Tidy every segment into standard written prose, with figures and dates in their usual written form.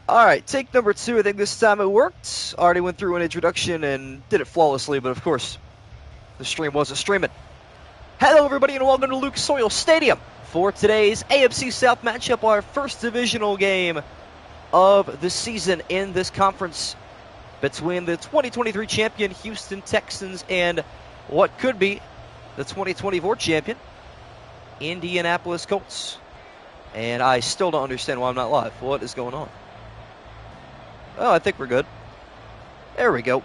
All right, take number 2. I think this time it worked. Already went through an introduction and did it flawlessly, but of course, the stream wasn't streaming. Hello, everybody, and welcome to Lucas Oil Stadium for today's AFC South matchup, our first divisional game of the season in this conference between the 2023 champion Houston Texans and what could be the 2024 champion Indianapolis Colts. And I still don't understand why I'm not live. What is going on? Oh, I think we're good. There we go.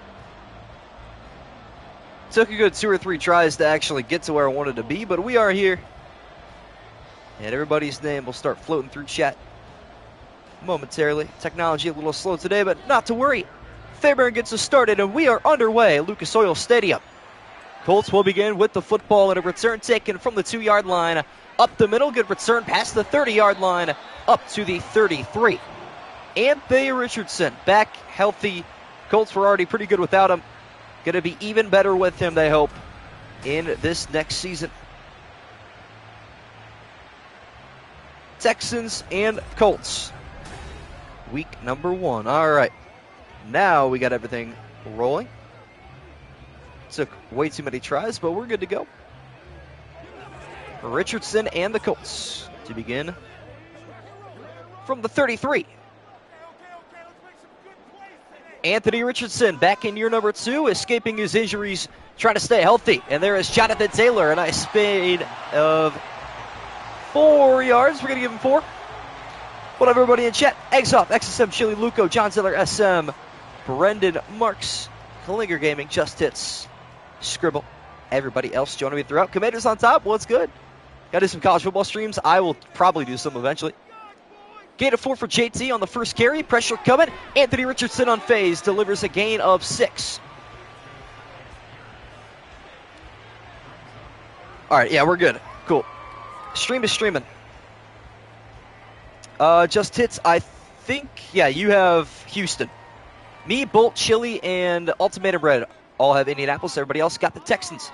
Took a good 2 or 3 tries to actually get to where I wanted to be, but we are here. And everybody's name will start floating through chat momentarily. Technology a little slow today, but not to worry. Fairbairn gets us started, and we are underway at Lucas Oil Stadium. Colts will begin with the football and a return taken from the 2-yard line. Up the middle, good return past the 30-yard line, up to the 33. Anthony Richardson back healthy. Colts were already pretty good without him. Going to be even better with him, they hope, in this next season. Texans and Colts. Week number 1. All right. Now we got everything rolling. Took way too many tries, but we're good to go. Richardson and the Colts to begin from the 33. Anthony Richardson back in year number 2, escaping his injuries, trying to stay healthy. And there is Jonathan Taylor, a nice fade of 4 yards. We're going to give him 4. What up, everybody in chat? Eggs off, XSM, Chili, Luco, John Zeller, SM, Brendan, Marks, Klinger Gaming, Just Hits, Scribble, everybody else joining me throughout. Commanders on top, what's good? Got to do some college football streams. I will probably do some eventually. Gain of 4 for JT on the first carry. Pressure coming. Anthony Richardson unfazed. Delivers a gain of 6. All right, yeah, we're good. Cool. Stream is streaming. Just Hits, I think, yeah, you have Houston. Me, Bolt, Chili, and Ultimatum Red all have Indianapolis. Everybody else got the Texans.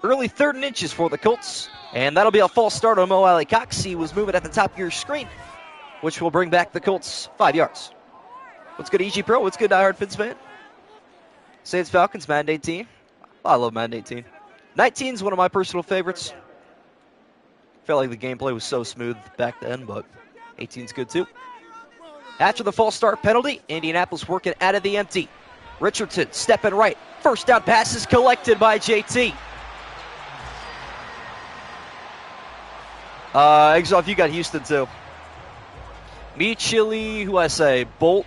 Early 3rd and inches for the Colts. And that'll be a false start on Mo Alley Cox. He was moving at the top of your screen, which will bring back the Colts 5 yards. What's good, EG Pro? What's good, diehard Fins fan? Saints Falcons, Madden 18. I love Madden 18. 19 is one of my personal favorites. Felt like the gameplay was so smooth back then, but 18 is good too. After the false start penalty, Indianapolis working out of the empty. Richardson stepping right. First down pass is collected by JT. Exoff, you got Houston too. Me, Chili, who I say, Bolt,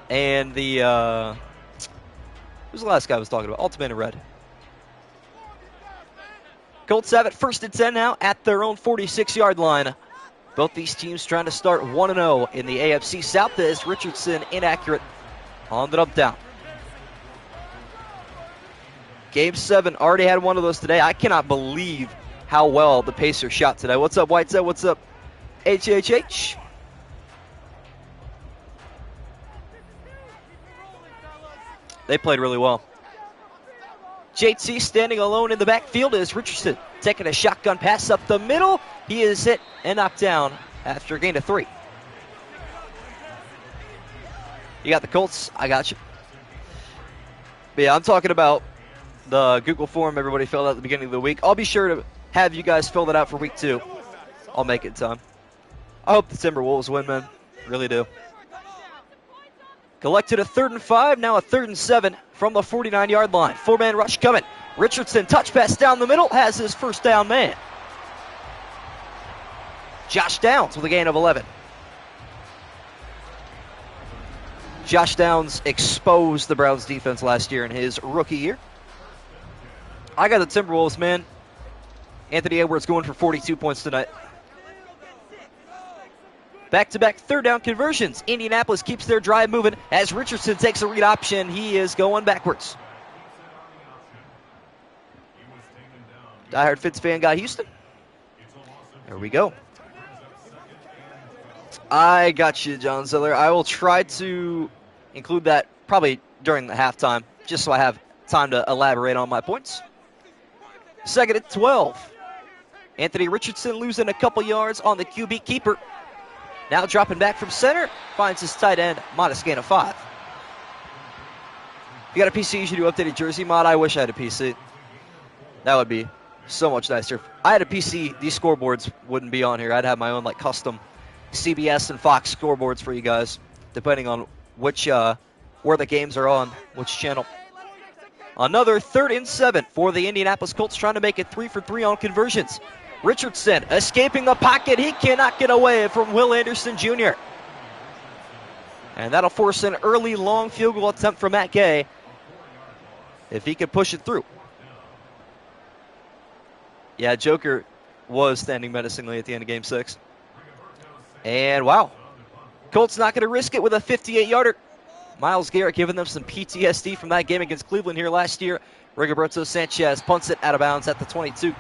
and the, who's the last guy I was talking about? Ultimate and Red. Colts have it 1st and 10 now at their own 46-yard line. Both these teams trying to start 1-0 in the AFC South as Richardson inaccurate on the dump down. Game 7, already had one of those today. I cannot believe how well the Pacers shot today. What's up, Whiteside? What's up, HHH? They played really well. JT standing alone in the backfield as Richardson taking a shotgun pass up the middle. He is hit and knocked down after a gain of 3. You got the Colts. I got you. But yeah, I'm talking about the Google form everybody filled out at the beginning of the week. I'll be sure to have you guys fill that out for week 2. I'll make it in time. I hope the Timberwolves win, man. Really do. Collected a 3rd and 5, now a 3rd and 7 from the 49-yard line. 4-man rush coming. Richardson, touch pass down the middle, has his first down man. Josh Downs with a gain of 11. Josh Downs exposed the Browns defense last year in his rookie year. I got the Timberwolves, man. Anthony Edwards going for 42 points tonight. Back-to-back 3rd down conversions. Indianapolis keeps their drive moving as Richardson takes a read option. He is going backwards. Diehard Fitz fan got Houston. There we go. I got you, John Zeller. I will try to include that probably during the halftime, just so I have time to elaborate on my points. 2nd and 12. Anthony Richardson losing a couple yards on the QB keeper. Now dropping back from center, finds his tight end, modest gain of 5. If you got a PC, you should do updated jersey mod. I wish I had a PC. That would be so much nicer. If I had a PC, these scoreboards wouldn't be on here. I'd have my own like custom CBS and Fox scoreboards for you guys, depending on which where the games are on, which channel. Another 3rd and 7 for the Indianapolis Colts, trying to make it 3 for 3 on conversions. Richardson escaping the pocket. He cannot get away from Will Anderson Jr. And that'll force an early long field goal attempt from Matt Gay if he can push it through. Yeah, Joker was standing menacingly at the end of Game 6. And wow, Colts not going to risk it with a 58-yarder. Miles Garrett giving them some PTSD from that game against Cleveland here last year. Rigoberto Sanchez punts it out of bounds at the 22.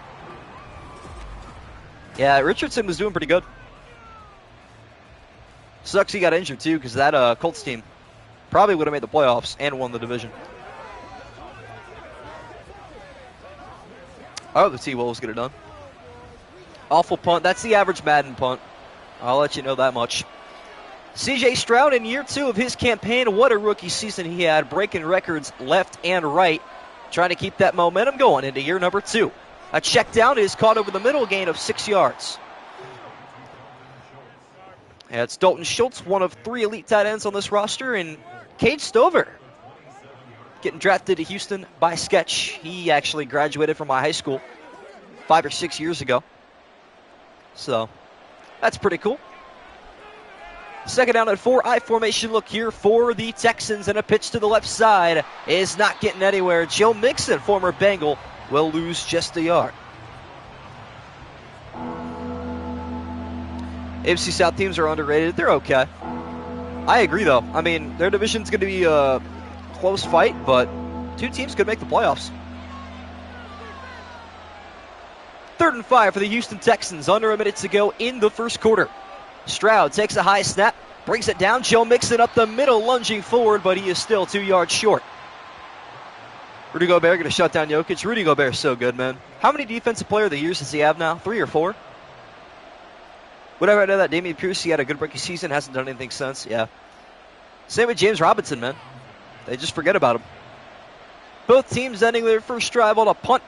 Yeah, Richardson was doing pretty good. Sucks he got injured too, because that Colts team probably would have made the playoffs and won the division. I hope the T-Wolves get it done. Awful punt. That's the average Madden punt. I'll let you know that much. C.J. Stroud in year 2 of his campaign. What a rookie season he had, breaking records left and right, trying to keep that momentum going into year number 2. A check down is caught over the middle, gain of 6 yards. And it's Dalton Schultz, one of 3 elite tight ends on this roster, and Cade Stover getting drafted to Houston by Sketch. He actually graduated from my high school 5 or 6 years ago. So that's pretty cool. 2nd down and 4, I formation look here for the Texans, and a pitch to the left side is not getting anywhere. Joe Mixon, former Bengal, will lose just a yard. AFC South teams are underrated. They're okay. I agree, though. I mean, their division's going to be a close fight, but 2 teams could make the playoffs. 3rd and 5 for the Houston Texans. Under a minute to go in the first quarter. Stroud takes a high snap, brings it down. Joe Mixon up the middle, lunging forward, but he is still 2 yards short. Rudy Gobert going to shut down Jokic. Rudy Gobert is so good, man. How many Defensive Player of the Years does he have now? 3 or 4? Whatever, I know that Dameon Pierce, he had a good rookie season, hasn't done anything since. Yeah. Same with James Robinson, man. They just forget about him. Both teams ending their first drive on a punt,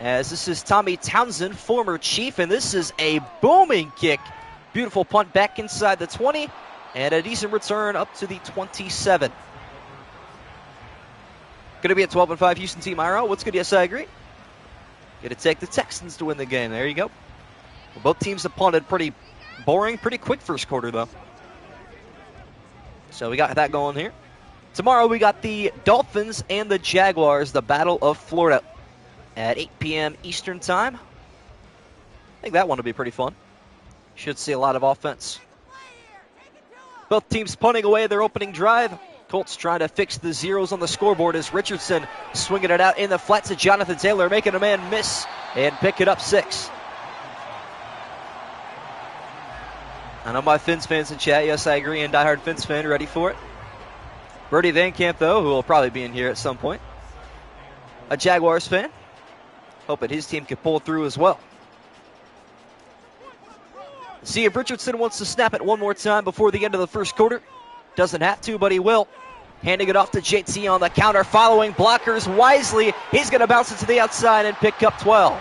as this is Tommy Townsend, former Chief, and this is a booming kick. Beautiful punt back inside the 20, and a decent return up to the 27. Going to be a 12-5 Houston team, Ira. What's good? Yes, I agree. Going to take the Texans to win the game. There you go. Well, both teams have punted pretty boring, pretty quick first quarter, though. So we got that going here. Tomorrow we got the Dolphins and the Jaguars, the Battle of Florida, at 8 p.m. Eastern Time. I think that one will be pretty fun. Should see a lot of offense. Both teams punting away their opening drive. Colts trying to fix the zeros on the scoreboard as Richardson swinging it out in the flat to Jonathan Taylor, making a man miss and pick it up 6. I know my Fins fans in chat. Yes, I agree. And diehard Fins fan ready for it. Bertie Van Camp, though, who will probably be in here at some point. A Jaguars fan. Hoping his team can pull through as well. See if Richardson wants to snap it one more time before the end of the first quarter. Doesn't have to, but he will. Handing it off to JT on the counter, following blockers wisely. He's going to bounce it to the outside and pick up 12.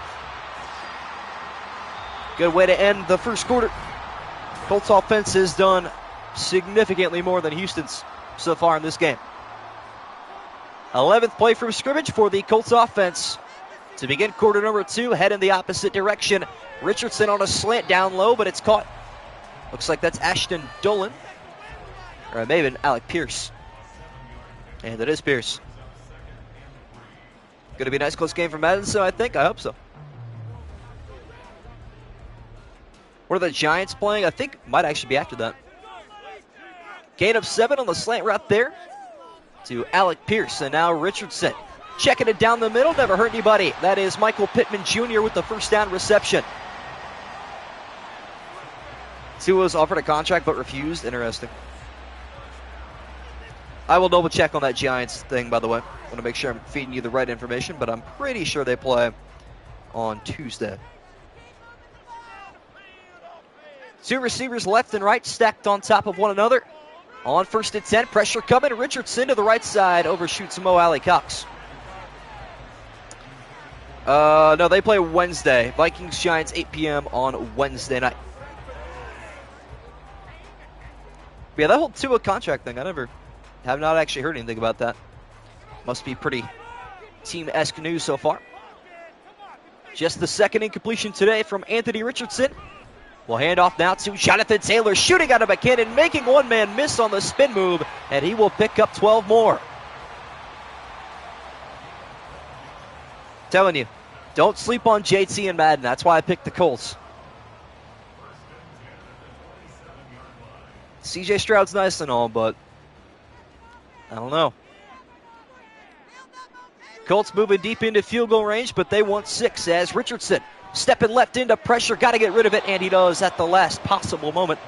Good way to end the first quarter. Colts offense has done significantly more than Houston's so far in this game. 11th play from scrimmage for the Colts offense. To begin quarter number 2, head in the opposite direction. Richardson on a slant down low, but it's caught. Looks like that's Ashton Dolan. Or it may have been Alec Pierce. And it is Pierce. Going to be a nice close game for Madden, so I hope so. What are the Giants playing? I think might actually be after that. Gain of 7 on the slant route there to Alec Pierce. And now Richardson checking it down the middle. Never hurt anybody. That is Michael Pittman Jr. with the first down reception. Tua was offered a contract but refused. Interesting. I will double check on that Giants thing, by the way. I want to make sure I'm feeding you the right information, but I'm pretty sure they play on Tuesday. Two receivers left and right stacked on top of one another. On 1st and 10, pressure coming. Richardson to the right side, overshoots Mo Alley Cox. No, they play Wednesday. Vikings Giants 8 p.m. on Wednesday night. Yeah, that whole Tua contract thing, have not actually heard anything about that. Must be pretty team-esque news so far. Just the second incompletion today from Anthony Richardson. We'll hand off now to Jonathan Taylor, shooting out of a cannon, making one man miss on the spin move, and he will pick up 12 more. Telling you, don't sleep on JT and Madden. That's why I picked the Colts. CJ Stroud's nice and all, but I don't know. Colts moving deep into field goal range, but they want 6 as Richardson stepping left into pressure. Got to get rid of it, and he does at the last possible moment.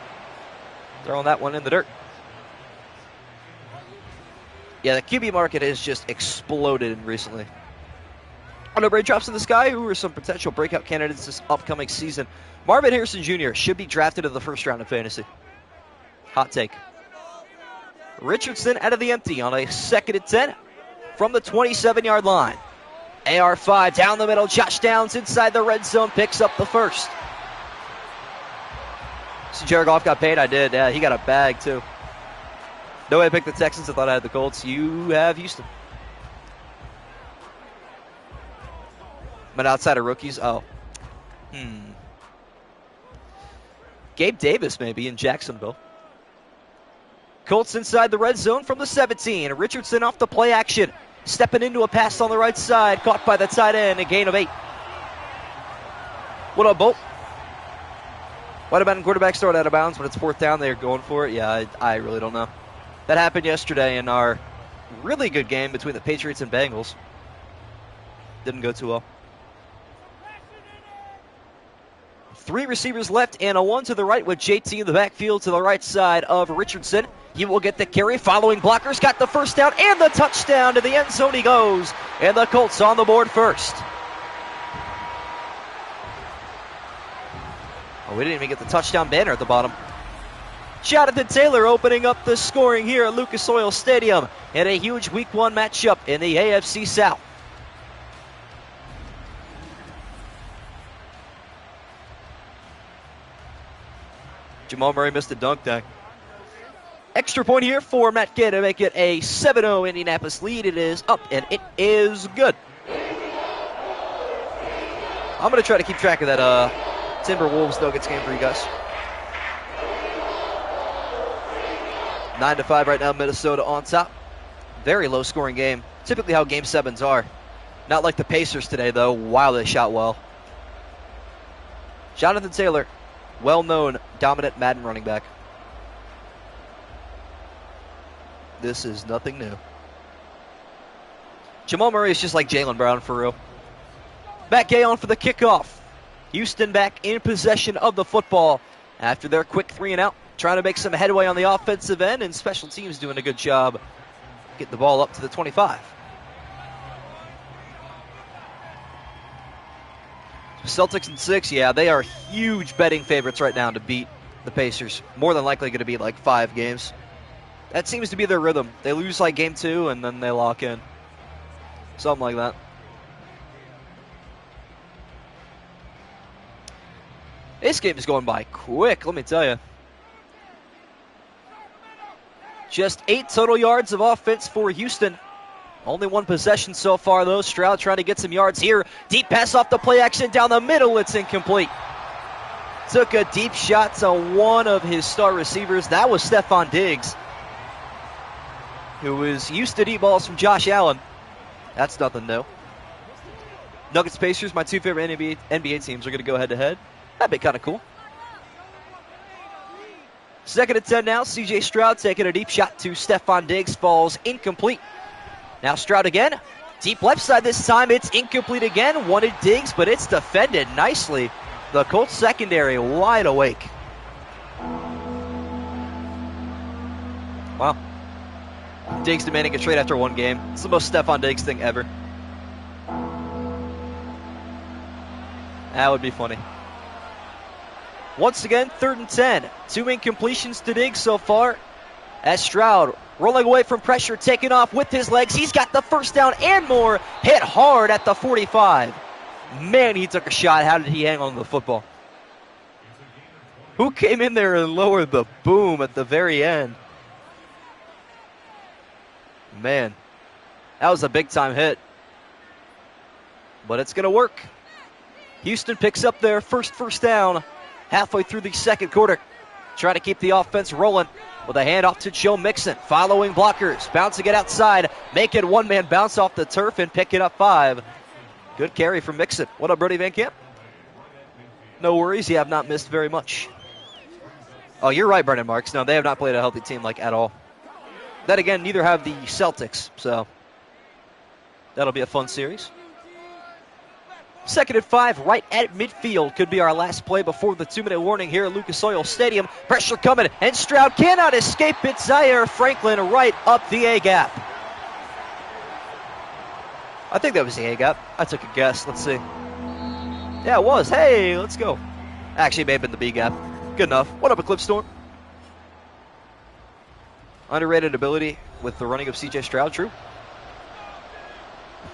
Throwing that one in the dirt. Yeah, the QB market has just exploded recently. No brain drops in the sky. Who are some potential breakout candidates this upcoming season? Marvin Harrison Jr. should be drafted in the first round of fantasy. Hot take. Richardson out of the empty on a 2nd and 10 from the 27-yard line. AR5 down the middle. Josh Downs inside the red zone picks up the first. So Jared Goff got paid? I did. Yeah, he got a bag too. No way I picked the Texans. I thought I had the Colts. You have Houston. But outside of rookies, Gabe Davis maybe in Jacksonville. Colts inside the red zone from the 17. Richardson off the play action. Stepping into a pass on the right side. Caught by the tight end. A gain of 8. What up, Bolt? White Mountain quarterback started out of bounds, but it's 4th down. They're going for it. Yeah, I really don't know. That happened yesterday in our really good game between the Patriots and Bengals. Didn't go too well. 3 receivers left and a 1 to the right with JT in the backfield to the right side of Richardson. He will get the carry. Following blockers got the first down and the touchdown. To the end zone he goes. And the Colts on the board first. Oh, we didn't even get the touchdown banner at the bottom. Jonathan Taylor opening up the scoring here at Lucas Oil Stadium in a huge Week 1 matchup in the AFC South. Jamal Murray missed a dunk tank. Extra point here for Matt Gay to make it a 7-0 Indianapolis lead. It is up, and it is good. I'm going to try to keep track of that Timberwolves Nuggets game for you guys. 9-5 right now, Minnesota on top. Very low scoring game. Typically how game 7s are. Not like the Pacers today, though. Wow, they shot well. Jonathan Taylor, well-known dominant Madden running back. This is nothing new. Jamal Murray is just like Jaylen Brown for real. Matt Gay on for the kickoff. Houston back in possession of the football after their quick 3-and-out. Trying to make some headway on the offensive end, and special teams doing a good job getting the ball up to the 25. Celtics in 6, yeah, they are huge betting favorites right now to beat the Pacers. More than likely going to be like 5 games. That seems to be their rhythm. They lose like game 2 and then they lock in. Something like that. This game is going by quick, let me tell you. Just 8 total yards of offense for Houston. Only 1 possession so far, though. Stroud trying to get some yards here. Deep pass off the play action down the middle. It's incomplete. Took a deep shot to one of his star receivers. That was Stephon Diggs, who is used to deep balls from Josh Allen. That's nothing new. Nuggets Pacers, my 2 favorite NBA teams, are going to go head-to-head. That'd be kind of cool. 2nd and 10 now. C.J. Stroud taking a deep shot to Stephon Diggs. Falls incomplete. Now Stroud again. Deep left side this time. It's incomplete again. Wanted Diggs, but it's defended nicely. The Colts secondary wide awake. Wow. Diggs demanding a trade after 1 game. It's the most Stephon Diggs thing ever. That would be funny. Once again, 3rd and 10. 2 incompletions to Diggs so far. As Stroud rolling away from pressure, taking off with his legs. He's got the first down and more. Hit hard at the 45. Man, he took a shot. How did he hang on to the football? Who came in there and lowered the boom at the very end? Man, that was a big-time hit. But it's going to work. Houston picks up their first down halfway through the second quarter. Trying to keep the offense rolling with a handoff to Joe Mixon. Following blockers, bouncing it outside, making one-man bounce off the turf and picking up 5. Good carry from Mixon. What up, Brody Van Camp? No worries, you have not missed very much. Oh, you're right, Brendan Marks. No, they have not played a healthy team like at all. Then again, neither have the Celtics, so that'll be a fun series. 2nd and 5, right at midfield. Could be our last play before the 2-minute warning here at Lucas Oil Stadium. Pressure coming, and Stroud cannot escape it. Zaire Franklin right up the A-gap. I think that was the A-gap. I took a guess. Let's see. Yeah, it was. Hey, let's go. Actually, it may have been the B-gap. Good enough. What up, Eclipse Storm? Underrated ability with the running of C.J. Stroud, true.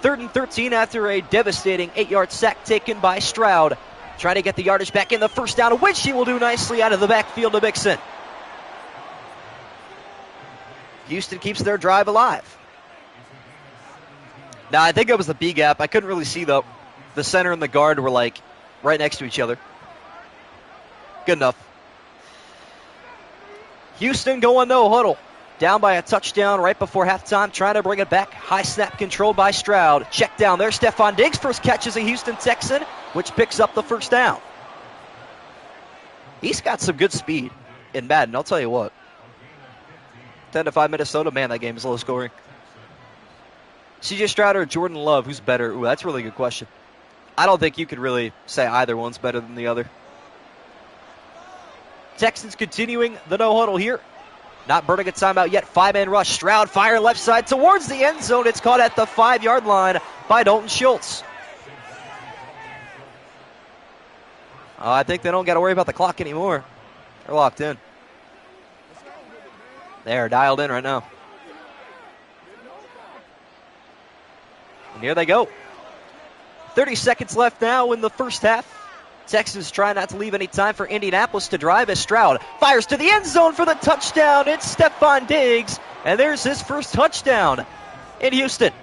3rd and 13 after a devastating 8-yard sack taken by Stroud. Trying to get the yardage back in the first down, which he will do nicely out of the backfield to Mixon. Houston keeps their drive alive. Now, I think it was the B gap. I couldn't really see, though. The center and the guard were, like, right next to each other. Good enough. Houston going no huddle. Down by a touchdown right before halftime, trying to bring it back. High snap controlled by Stroud. Check down there. Stephon Diggs first catches a Houston Texan, which picks up the first down. He's got some good speed in Madden, I'll tell you what. 10-5 Minnesota. Man, that game is low scoring. C.J. Stroud or Jordan Love, who's better? Ooh, that's a really good question. I don't think you could really say either one's better than the other. Texans continuing the no huddle here. Not burning a timeout yet. 5-man rush. Stroud fire left side towards the end zone. It's caught at the 5-yard line by Dalton Schultz. I think they don't got to worry about the clock anymore. They're locked in. They're dialed in right now. And here they go. 30 seconds left now in the first half. Texans trying not to leave any time for Indianapolis to drive as Stroud fires to the end zone for the touchdown. It's Stephon Diggs, and there's his first touchdown in Houston.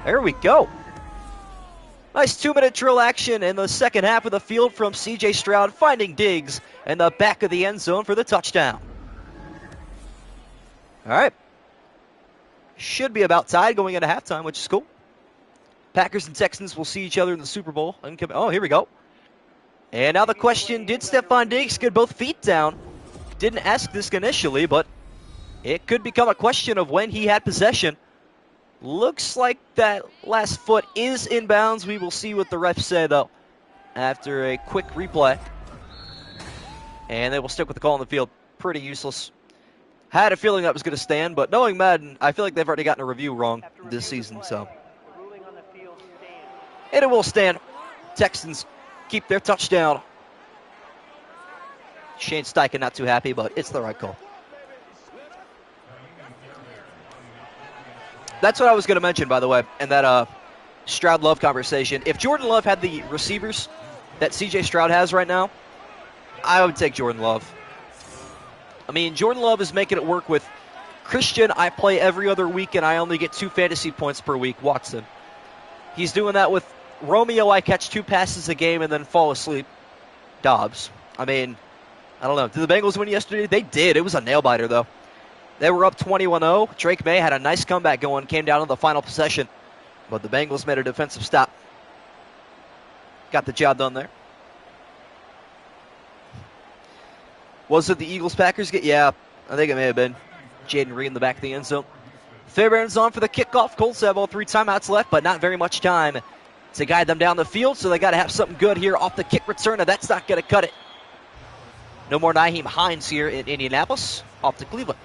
There we go. Nice 2-minute drill action in the second half of the field from C.J. Stroud, finding Diggs in the back of the end zone for the touchdown. All right. Should be about tied going into halftime, which is cool. Packers and Texans will see each other in the Super Bowl. Oh, here we go. And now the question, did Stephon Diggs get both feet down? Didn't ask this initially, but it could become a question of when he had possession. Looks like that last foot is in bounds. We will see what the refs say, though, after a quick replay. And they will stick with the call on the field. Pretty useless. Had a feeling that was going to stand, but knowing Madden, I feel like they've already gotten a review wrong this season, so. And it will stand. Texans keep their touchdown. Shane Steichen not too happy, but it's the right call. That's what I was going to mention, by the way, in that Stroud-Love conversation. If Jordan Love had the receivers that C.J. Stroud has right now, I would take Jordan Love. I mean, Jordan Love is making it work with Christian. I play every other week, and I only get 2 fantasy points per week. Watson. He's doing that with Romeo. I catch 2 passes a game and then fall asleep. Dobbs. I mean, I don't know. Did the Bengals win yesterday? They did. It was a nail-biter, though. They were up 21-0. Drake May had a nice comeback going, came down to the final possession. But the Bengals made a defensive stop. Got the job done there. Was it the Eagles-Packers game? Yeah, I think it may have been. Jaden Reed in the back of the end zone. Fairbairn's on for the kickoff. Colts have all 3 timeouts left, but not very much time to guide them down the field, so they got to have something good here off the kick return, and that's not going to cut it. No more Nyheim Hines here in Indianapolis. Off to Cleveland.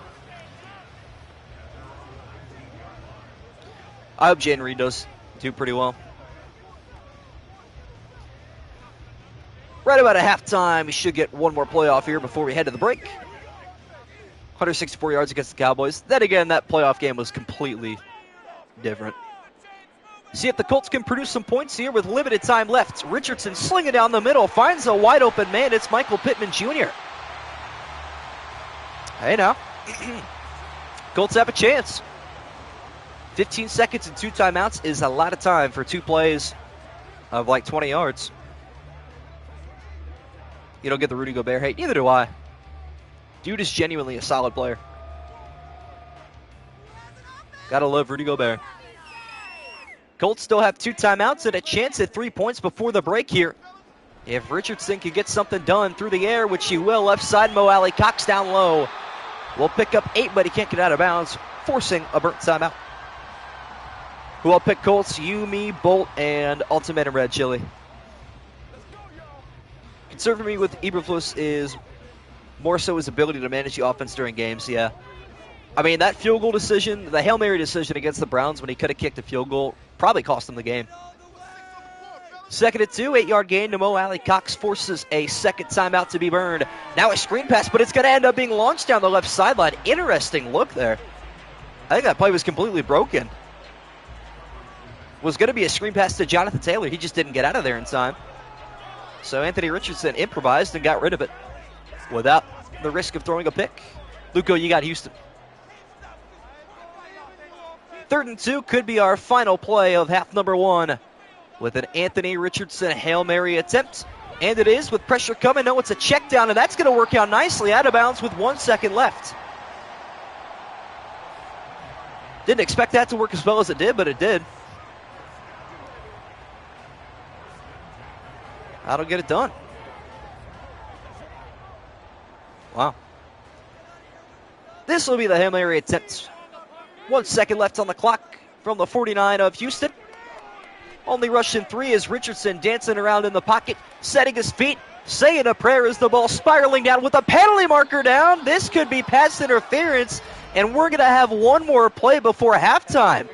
I hope Jaden Reed does do pretty well. Right about at halftime, we should get one more playoff here before we head to the break. 164 yards against the Cowboys. Then again, that playoff game was completely different. See if the Colts can produce some points here with limited time left. Richardson slinging down the middle, finds a wide open man. It's Michael Pittman Jr. Hey now. Colts have a chance. 15 seconds and 2 timeouts is a lot of time for 2 plays of like 20 yards. You don't get the Rudy Gobert hate. Neither do I. Dude is genuinely a solid player. Gotta love Rudy Gobert. Colts still have 2 timeouts and a chance at 3 points before the break here. If Richardson can get something done through the air, which he will, left side, Mo Alley Cox down low. Will pick up 8, but he can't get out of bounds, forcing a burnt timeout. Who I'll pick Colts? You, me, Bolt, and Ultimate and Red Chili. Concern for me with Eberflus is more so his ability to manage the offense during games, yeah. I mean, that field goal decision, the Hail Mary decision against the Browns when he could have kicked a field goal, probably cost him the game. 2nd and 2, 8-yard gain to Mo Alley Cox forces a second timeout to be burned. Now a screen pass, but it's going to end up being launched down the left sideline. Interesting look there. I think that play was completely broken. Was going to be a screen pass to Jonathan Taylor. He just didn't get out of there in time. So Anthony Richardson improvised and got rid of it without the risk of throwing a pick. Luco, you got Houston. 3rd and 2 could be our final play of half number 1 with an Anthony Richardson Hail Mary attempt. And it is with pressure coming. No, it's a check down, and that's going to work out nicely. Out of bounds with 1 second left. Didn't expect that to work as well as it did, but it did. That'll get it done. Wow. This will be the Hail Mary attempt. 1 second left on the clock from the 49 of Houston. Only rushing 3 is Richardson dancing around in the pocket, setting his feet, saying a prayer as the ball spiraling down with a penalty marker down. This could be pass interference, and we're going to have one more play before halftime.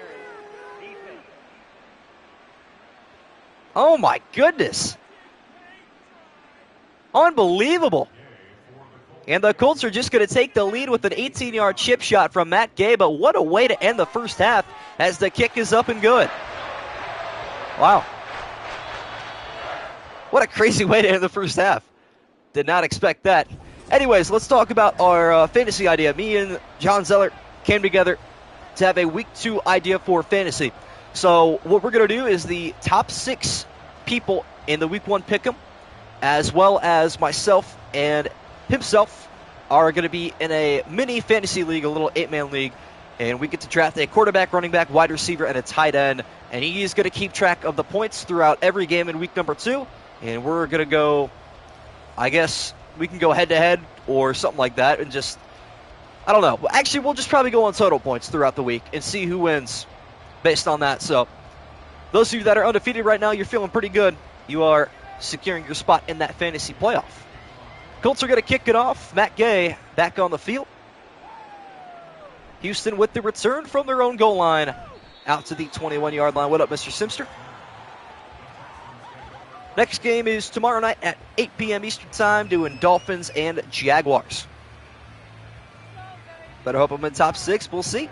Oh my goodness. Unbelievable. And the Colts are just going to take the lead with an 18-yard chip shot from Matt Gay, but what a way to end the first half as the kick is up and good. Wow. What a crazy way to end the first half. Did not expect that. Anyways, let's talk about our fantasy idea. Me and John Zeller came together to have a week 2 idea for fantasy. So what we're going to do is the top 6 people in the week 1 pick'em, as well as myself and himself, are going to be in a mini fantasy league, a little 8-man league, and we get to draft a quarterback, running back, wide receiver, and a tight end, and he is going to keep track of the points throughout every game in week number 2, and we're going to go, I guess we can go head-to-head or something like that, and just, I don't know. Actually, we'll just probably go on total points throughout the week and see who wins based on that. So those of you that are undefeated right now, you're feeling pretty good. You are securing your spot in that fantasy playoff. Colts are going to kick it off. Matt Gay back on the field. Houston with the return from their own goal line out to the 21-yard line. What up, Mr. Simster? Next game is tomorrow night at 8 p.m. Eastern Time, doing Dolphins and Jaguars. Better hope I'm in top 6. We'll see.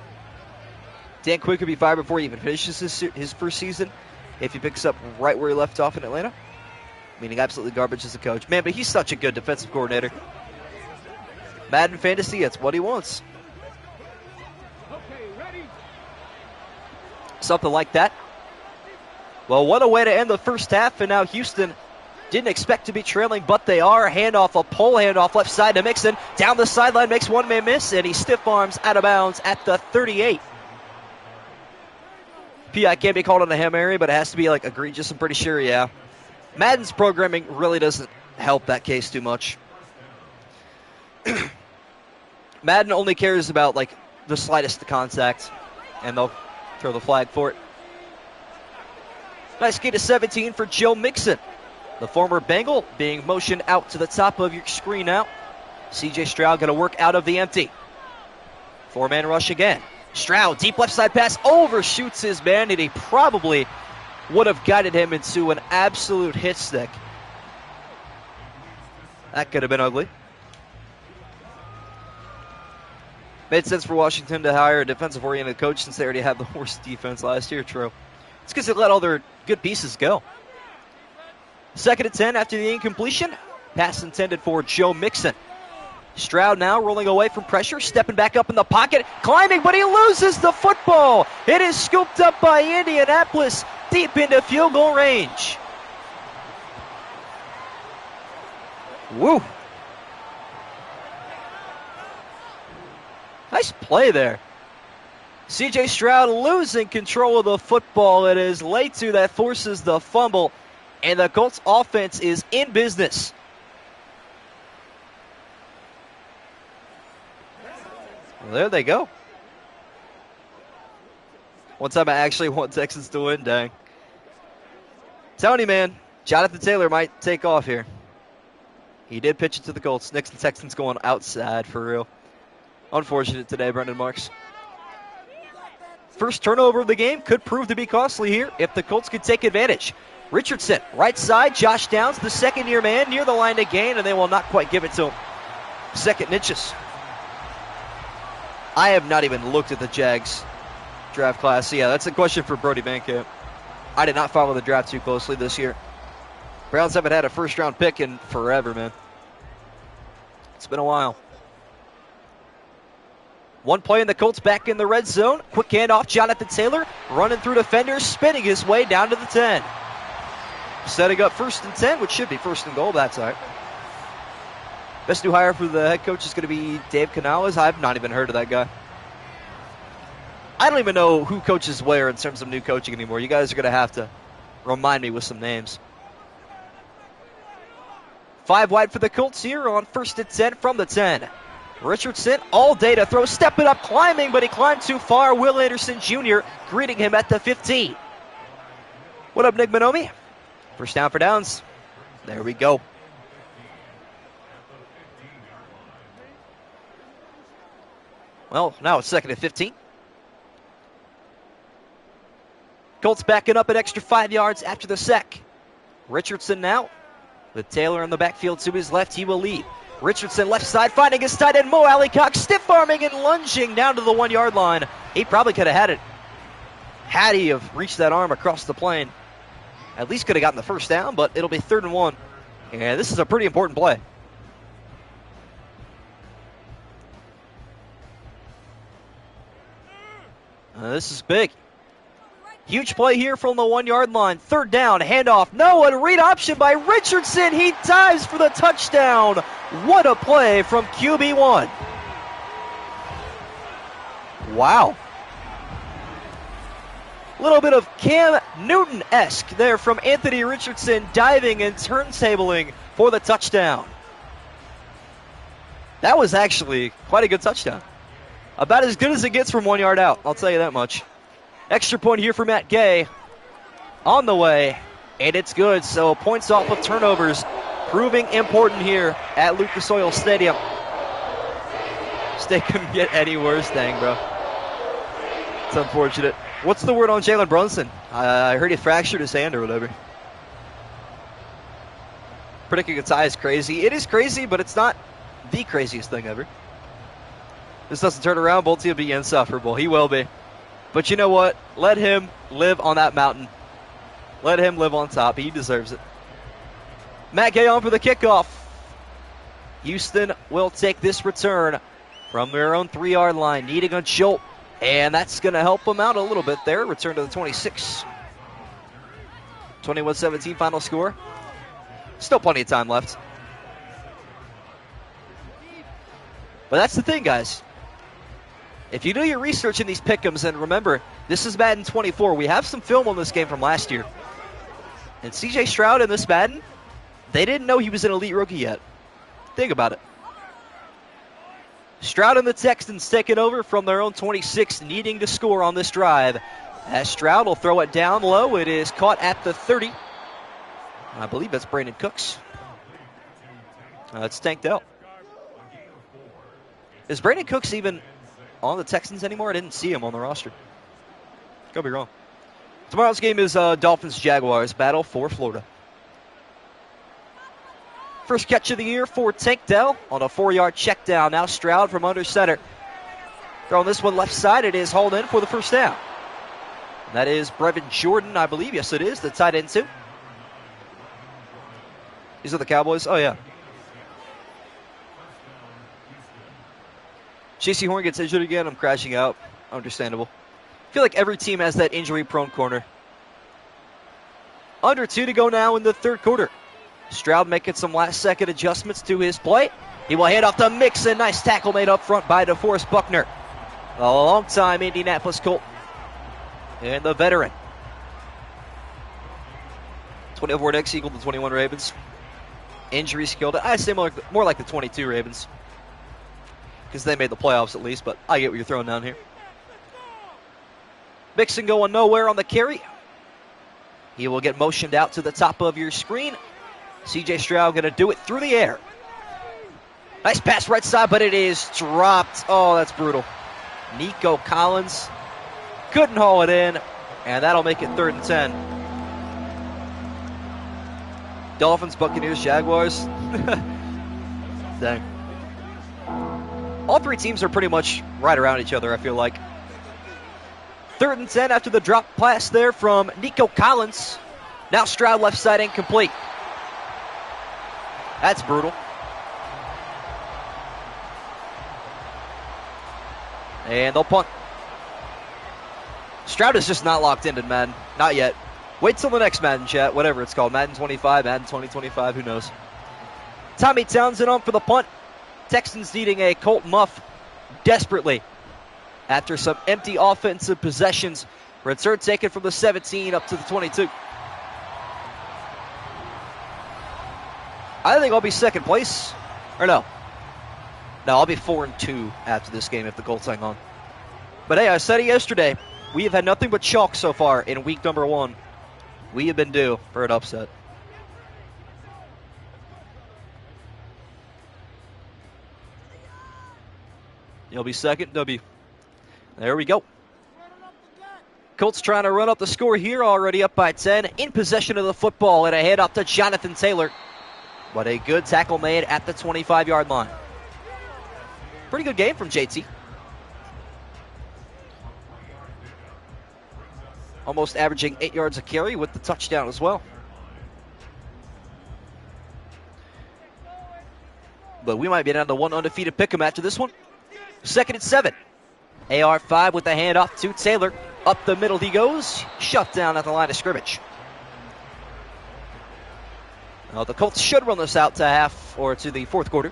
Dan Quinn could be fired before he even finishes his first season if he picks up right where he left off in Atlanta. Meaning absolutely garbage as a coach. Man, but he's such a good defensive coordinator. Madden fantasy, that's what he wants. Something like that. Well, what a way to end the first half, and now Houston didn't expect to be trailing, but they are. Handoff, a pull handoff left side to Mixon. Down the sideline, makes one man miss, and he stiff arms out of bounds at the 38. PI can't be called on a Hail Mary, but it has to be like egregious, I'm pretty sure, yeah. Madden's programming really doesn't help that case too much. Madden only cares about like the slightest contact, and they'll throw the flag for it. Nice gain of 17 for Joe Mixon. The former Bengal being motioned out to the top of your screen now. CJ Stroud going to work out of the empty. 4-man rush again. Stroud, deep left side pass, overshoots his man, and he probably would have guided him into an absolute hit stick. That could have been ugly. Made sense for Washington to hire a defensive-oriented coach since they already had the worst defense last year. True. It's because they let all their good pieces go. 2nd and 10 after the incompletion. Pass intended for Joe Mixon. Stroud now rolling away from pressure, stepping back up in the pocket, climbing, but he loses the football. It is scooped up by Indianapolis deep into field goal range. Woo. Nice play there. C.J. Stroud losing control of the football. It is Letu that forces the fumble, and the Colts offense is in business. Well, there they go. One time I actually want Texans to win, dang. Telling you, man, Jonathan Taylor might take off here. He did pitch it to the Colts. Next, the Texans going outside for real. Unfortunate today, Brendan Marks. First turnover of the game could prove to be costly here if the Colts could take advantage. Richardson, right side. Josh Downs, the second-year man, near the line to gain, and they will not quite give it to him. 2nd and inches. I have not even looked at the Jags draft class. Yeah, that's a question for Brody Bancamp. I did not follow the draft too closely this year. Browns haven't had a first-round pick in forever, man. It's been a while. One play in the Colts back in the red zone. Quick handoff, Jonathan Taylor running through defenders, spinning his way down to the 10. Setting up 1st and 10, which should be 1st and goal. That's all right. Best new hire for the head coach is going to be Dave Canales. I've not even heard of that guy. I don't even know who coaches where in terms of new coaching anymore. You guys are going to have to remind me with some names. 5 wide for the Colts here on 1st and 10 from the 10. Richardson all day to throw, stepping up, climbing, but he climbed too far. Will Anderson Jr. greeting him at the 15. What up, Nick Minomi? First down for Downs. There we go. Well, now it's 2nd and 15. Colts backing up an extra 5 yards after the sack. Richardson now with Taylor in the backfield to his left. He will lead. Richardson left side finding his tight end Mo Alley-Cox, stiff arming and lunging down to the 1 yard line. He probably could have had it had he have reached that arm across the plane. At least could have gotten the first down, but it'll be 3rd and 1. And this is a pretty important play. This is big. Huge play here from the 1 yard line. 3rd down, handoff. No, a read option by Richardson. He dives for the touchdown. What a play from QB1. Wow. A little bit of Cam Newton-esque there from Anthony Richardson, diving and turntabling for the touchdown. That was actually quite a good touchdown. About as good as it gets from 1 yard out, I'll tell you that much. Extra point here for Matt Gay on the way, and it's good. So points off of turnovers proving important here at Lucas Oil Stadium. They couldn't get any worse, dang, bro. It's unfortunate. What's the word on Jalen Brunson? I heard he fractured his hand or whatever. Predicting a tie is crazy. It is crazy, but it's not the craziest thing ever. This doesn't turn around, Bolty will be insufferable. He will be. But you know what? Let him live on that mountain. Let him live on top. He deserves it. Matt Gay on for the kickoff. Houston will take this return from their own 3 yard line, needing a jolt. And that's going to help them out a little bit there. Return to the 26. 21-17 final score. Still plenty of time left. But that's the thing, guys. If you do your research in these pick'ems, and remember, this is Madden 24. We have some film on this game from last year. And C.J. Stroud in this Madden, they didn't know he was an elite rookie yet. Think about it. Stroud and the Texans taking over from their own 26, needing to score on this drive. As Stroud will throw it down low. It is caught at the 30. I believe that's Brandon Cooks. It's tanked out. Is Brandon Cooks even on the Texans anymore? I didn't see him on the roster. Could be wrong. Tomorrow's game is Dolphins-Jaguars, battle for Florida. First catch of the year for Tank Dell on a 4-yard check down. Now Stroud from under center. Throwing this one left side. It is hauled in for the first down. And that is Brevin Jordan, I believe. Yes, it is. The tight end, too. These are the Cowboys. Oh, yeah. J.C. Horn gets injured again. I'm crashing out. Understandable. I feel like every team has that injury-prone corner. Under 2 to go now in the third quarter. Stroud making some last-second adjustments to his play. He will hand off to Mixon. Nice tackle made up front by DeForest Buckner. A long-time Indianapolis Colt. And the veteran. 24 Knicks equal to 21 Ravens. Injuries killed it. I'd say more like the 22 Ravens. Because they made the playoffs at least, but I get what you're throwing down here. Mixon going nowhere on the carry. He will get motioned out to the top of your screen. C.J. Stroud going to do it through the air. Nice pass right side, but it is dropped. Oh, that's brutal. Nico Collins couldn't haul it in, and that'll make it 3rd and 10. Dolphins, Buccaneers, Jaguars. Dang. All three teams are pretty much right around each other, I feel like. 3rd and 10 after the drop pass there from Nico Collins. Now Stroud left side incomplete. That's brutal. And they'll punt. Stroud is just not locked into Madden. Not yet. Wait till the next Madden chat, whatever it's called. Madden 25, Madden 2025, who knows. Tommy Townsend on for the punt. Texans needing a Colt muff desperately after some empty offensive possessions. Return taken from the 17 up to the 22. I think I'll be second place. Or no. No, I'll be 4-2 after this game if the Colts hang on. But hey, I said it yesterday. We have had nothing but chalk so far in week number 1. We have been due for an upset. You'll be second, W. There we go. Colts trying to run up the score here, already up by 10. In possession of the football and a head up to Jonathan Taylor. But a good tackle made at the 25-yard line. Pretty good game from JT. Almost averaging 8 yards a carry with the touchdown as well. But we might be down to one undefeated pick'em after this one. 2nd and 7. AR5 with the handoff to Taylor. Up the middle he goes. Shut down at the line of scrimmage. Now the Colts should run this out to half or to the 4th quarter.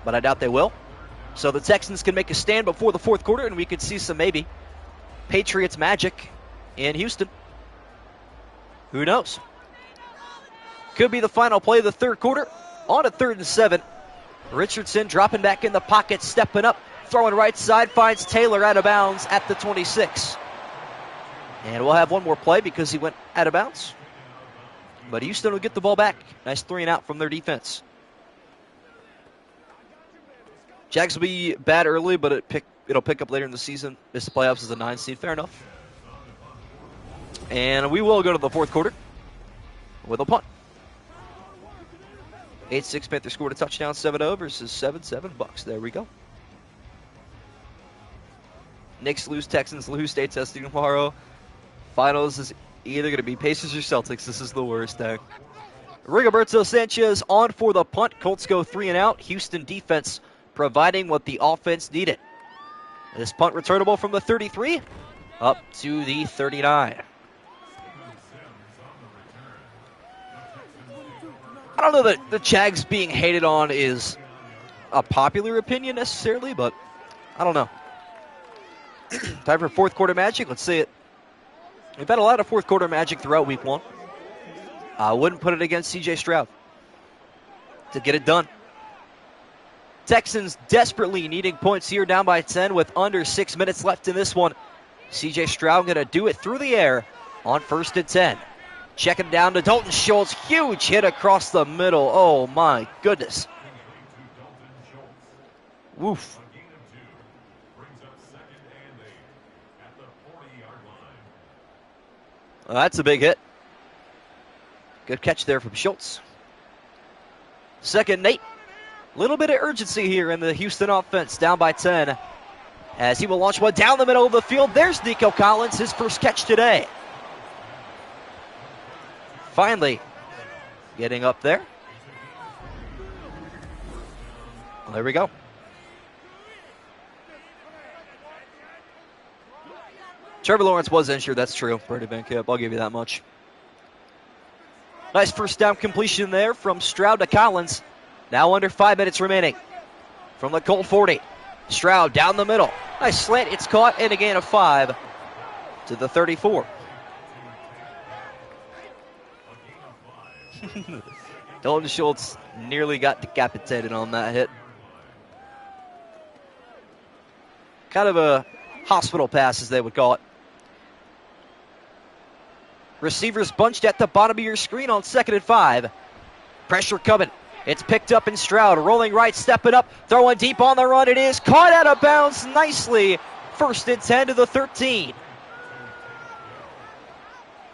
But I doubt they will. So the Texans can make a stand before the 4th quarter, and we could see some maybe Patriots magic in Houston. Who knows? Could be the final play of the 3rd quarter. On to 3rd and 7. Richardson dropping back in the pocket, stepping up, throwing right side, finds Taylor out of bounds at the 26. And we'll have one more play because he went out of bounds. But Houston will get the ball back. Nice 3 and out from their defense. Jags will be bad early, but it'll pick up later in the season. Miss the playoffs as a 9 seed. Fair enough. And we will go to the 4th quarter with a punt. 8-6 Panthers scored a touchdown, 7-0 versus 7-7 Bucks. There we go. Knicks lose, Texans lose. State testing tomorrow. Finals is either going to be Pacers or Celtics. This is the worst thing. Rigoberto Sanchez on for the punt. Colts go 3 and out. Houston defense providing what the offense needed. This punt returnable from the 33 up to the 39. I don't know that the Jags being hated on is a popular opinion necessarily, but I don't know. Time for 4th quarter magic. Let's see it. We've had a lot of 4th quarter magic throughout week 1. I wouldn't put it against C.J. Stroud to get it done. Texans desperately needing points here, down by 10 with under 6 minutes left in this one. C.J. Stroud going to do it through the air on 1st and 10. Checking down to Dalton Schultz. Huge hit across the middle. Oh, my goodness. Woof. Well, that's a big hit. Good catch there from Schultz. 2nd and 8. Little bit of urgency here in the Houston offense, down by 10. As he will launch one down the middle of the field. There's Nico Collins, his first catch today. Finally getting up there. Well, there we go. Trevor Lawrence was injured, that's true. Brady Van Camp, I'll give you that much. Nice first down completion there from Stroud to Collins. Now under 5 minutes remaining from the Colt 40. Stroud down the middle. Nice slant, it's caught, and a gain of 5 to the 34. Dalton Schultz nearly got decapitated on that hit. Kind of a hospital pass, as they would call it. Receivers bunched at the bottom of your screen on 2nd and 5. Pressure coming. It's picked up in Stroud. Rolling right, stepping up, throwing deep on the run. It is caught out of bounds nicely. 1st and 10 to the 13.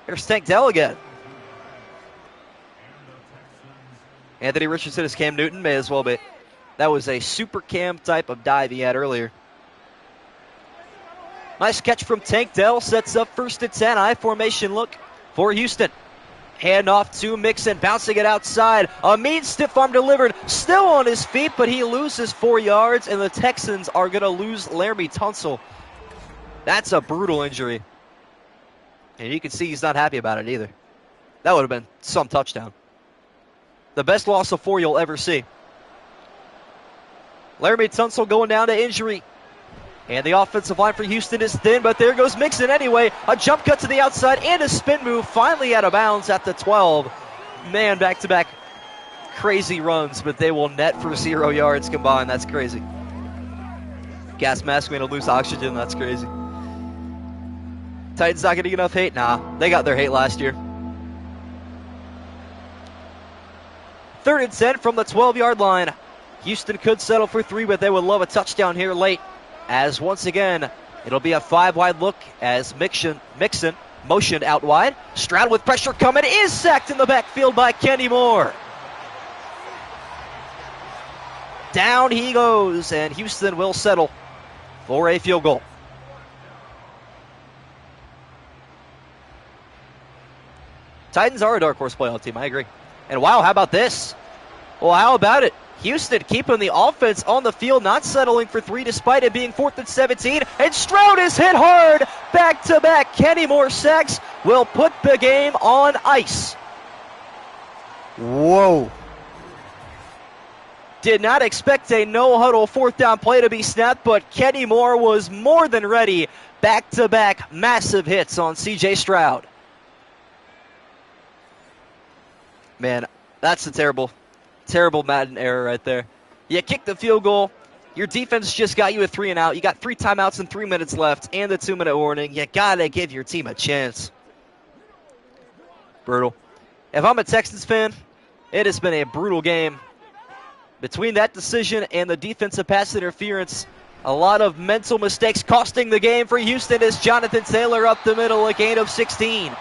There's Tank Dell again. Anthony Richardson is Cam Newton, may as well be. That was a super Cam type of dive he had earlier. Nice catch from Tank Dell. Sets up 1st and 10. I formation look for Houston. Hand off to Mixon. Bouncing it outside. A mean stiff arm delivered. Still on his feet, but he loses 4 yards, and the Texans are going to lose Laramie Tunsil. That's a brutal injury. And you can see he's not happy about it either. That would have been some touchdown. The best loss of 4 you'll ever see. Laramie Tunsil going down to injury. And the offensive line for Houston is thin, but there goes Mixon anyway. A jump cut to the outside and a spin move, finally out of bounds at the 12. Man, back-to-back crazy runs, but they will net for 0 yards combined. That's crazy. Gas mask going to lose oxygen. That's crazy. Titans not getting enough hate? Nah, they got their hate last year. 3rd and 10 from the 12-yard line. Houston could settle for 3, but they would love a touchdown here late. As once again, it'll be a 5-wide look as Mixon motioned out wide. Stroud with pressure coming, is sacked in the backfield by Kenny Moore. Down he goes, and Houston will settle for a field goal. Titans are a dark horse playoff team, I agree. And wow, how about this? Well, how about it? Houston keeping the offense on the field, not settling for 3 despite it being 4th and 17. And Stroud is hit hard. Back-to-back Kenny Moore sacks will put the game on ice. Whoa. Did not expect a no-huddle 4th down play to be snapped, but Kenny Moore was more than ready. Back-to-back massive hits on C.J. Stroud. Man, that's a terrible Madden error right there. You kick the field goal. Your defense just got you a 3 and out. You got 3 timeouts and 3 minutes left and the 2-minute warning. You got to give your team a chance. Brutal. If I'm a Texans fan, it has been a brutal game. Between that decision and the defensive pass interference, a lot of mental mistakes costing the game for Houston as Jonathan Taylor up the middle, a gain of 16.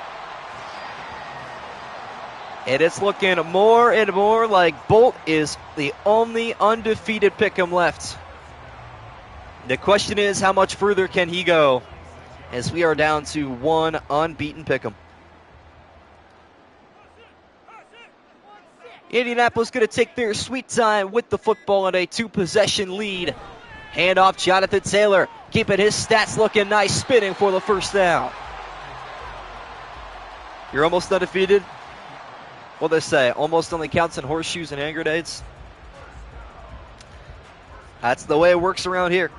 And it's looking more and more like Bolt is the only undefeated pick'em left. The question is, how much further can he go? As we are down to 1 unbeaten pick'em. Indianapolis going to take their sweet time with the football in a 2-possession lead. Hand off Jonathan Taylor, keeping his stats looking nice, spinning for the 1st down. You're almost undefeated. What they say, almost only counts in horseshoes and hand grenades. That's the way it works around here.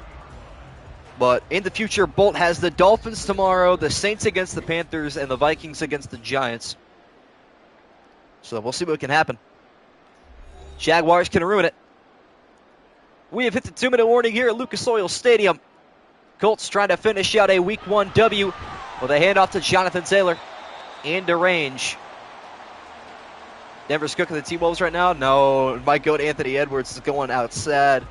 But in the future, Bolt has the Dolphins tomorrow, the Saints against the Panthers, and the Vikings against the Giants. So we'll see what can happen. Jaguars can ruin it. We have hit the 2-minute warning here at Lucas Oil Stadium. Colts trying to finish out a Week 1 W with a handoff to Jonathan Taylor into range. Denver's cooking the T-Wolves right now. No, it might go to Anthony Edwards. Is going outside.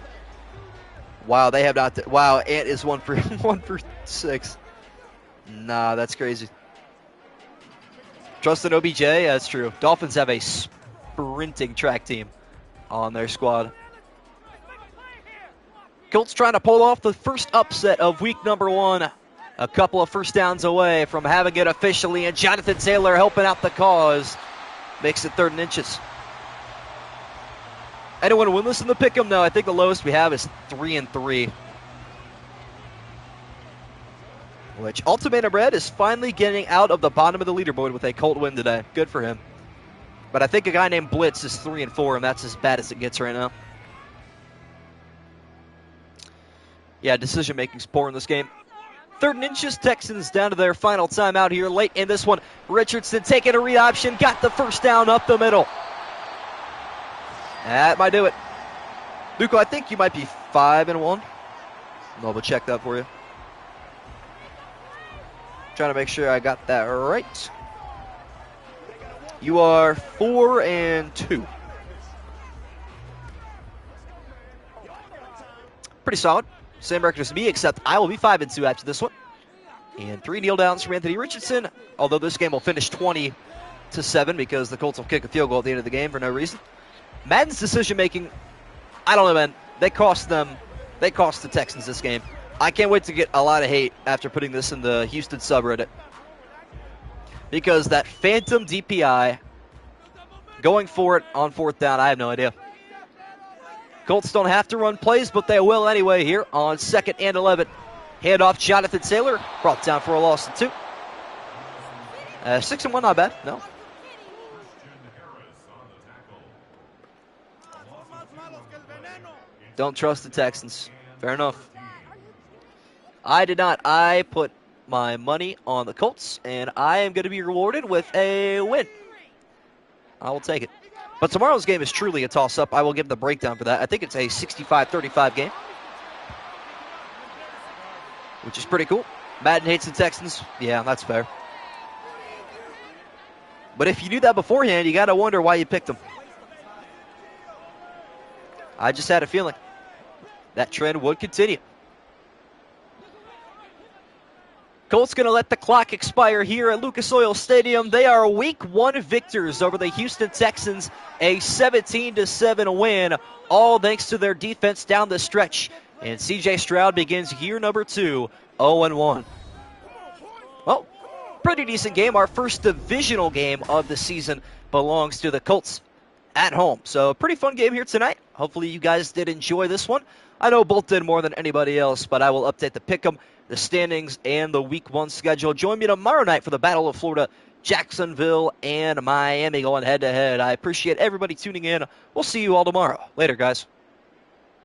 Wow, they have not. Wow, Ant is 1 for 6. Nah, that's crazy. Trust in OBJ. That's true. Dolphins have a sprinting track team. on their squad. Colts trying to pull off the first upset of week number 1. A couple of first downs away from having it officially, and Jonathan Taylor helping out the cause. Makes it 3rd and inches. Anyone winless in the pick'em? No, I think the lowest we have is 3-3. Which Ultimatum Red is finally getting out of the bottom of the leaderboard with a Colt win today. Good for him. But I think a guy named Blitz is 3-4, and that's as bad as it gets right now. Yeah, decision-making's poor in this game. 3rd and inches, Texans down to their final timeout here late in this one. Richardson taking a read option, got the first down up the middle. That might do it. Luco, I think you might be 5-1. I'll double check that for you. Trying to make sure I got that right. You are 4-2. Pretty solid. Same record as me, except I will be 5-2 after this one. And 3 kneel downs from Anthony Richardson, although this game will finish 20-7 because the Colts will kick a field goal at the end of the game for no reason. Madden's decision-making, I don't know, man. They cost the Texans this game. I can't wait to get a lot of hate after putting this in the Houston subreddit. Because that phantom DPI, going for it on 4th down, I have no idea. Colts don't have to run plays, but they will anyway here on 2nd and 11. Handoff, Jonathan Taylor, brought down for a loss of 2. 6-1, not bad, no. Don't trust the Texans. Fair enough. I did not. I put my money on the Colts, and I am going to be rewarded with a win. I will take it. But tomorrow's game is truly a toss-up. I will give the breakdown for that. I think it's a 65-35 game, which is pretty cool. Madden hates the Texans. Yeah, that's fair. But if you knew that beforehand, you got to wonder why you picked them. I just had a feeling that trend would continue. Colts going to let the clock expire here at Lucas Oil Stadium. They are Week 1 victors over the Houston Texans, a 17-7 win, all thanks to their defense down the stretch. And C.J. Stroud begins year number 2, 0-1. Well, pretty decent game. Our first divisional game of the season belongs to the Colts at home. So pretty fun game here tonight. Hopefully you guys did enjoy this one. I know Bolt did more than anybody else, but I will update the pick'em, the standings, and the Week 1 schedule. Join me tomorrow night for the Battle of Florida, Jacksonville, and Miami going head-to-head. I appreciate everybody tuning in. We'll see you all tomorrow. Later, guys.